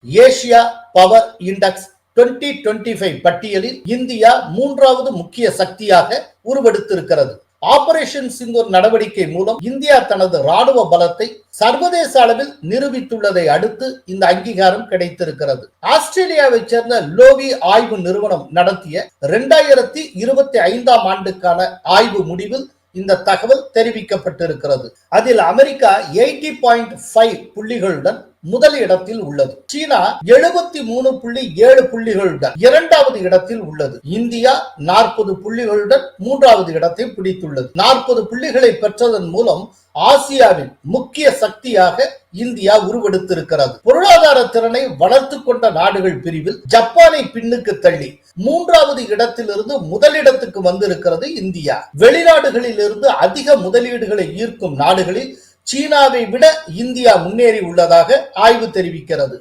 Asia power index 2025 பட்டியலில் India மூன்றாவது முக்கிய சக்தியாக உருவெடுத்திருக்கிறது. ஆபரேஷன் சிந்தூர் நடவடிக்கை மூலம் இந்தியா தனது ராணுவ பலத்தை சர்வதேச அளவில் நிரூபித்துள்ளதை அடுத்து இந்த அங்கீகாரம் கிடைத்திருக்கிறது. ஆஸ்திரேலியாவை சேர்ந்த லோவி ஆய்வு நிறுவனம் நடத்திய 2025 ஆண்டுக்கான ஆய்வு முடிவில் இந்த தகவல் தெரிவிக்கப்பட்டிருக்கிறது. அதில் அமெரிக்கா 80.5 புள்ளிகளுடன் முதல் இடத்தில் உள்ளது. சீனா 73.7 புள்ளிகளுடன் இரண்டாவது இடத்தில் உள்ளது. இந்தியா 40 புள்ளிகளுடன் மூன்றாவது இடத்தை பிடித்துள்ளது. 40 புள்ளிகளை பெற்றதன் மூலம் ஆசியாவின் முக்கிய சக்தியாக இந்தியா உருவெடுத்திருக்கிறது. பொருளாதார திறனை வளர்த்து கொண்ட நாடுகள் பிரிவில் ஜப்பானை பின்னுக்கு தள்ளி மூன்றாவது இடத்திலிருந்து முதலிடத்துக்கு வந்திருக்கிறது இந்தியா. வெளிநாடுகளில் இருந்து அதிக முதலீடுகளை ஈர்க்கும் நாடுகளில் சீனாவை விட இந்தியா முன்னேறி உள்ளதாக ஆய்வு தெரிவிக்கிறது.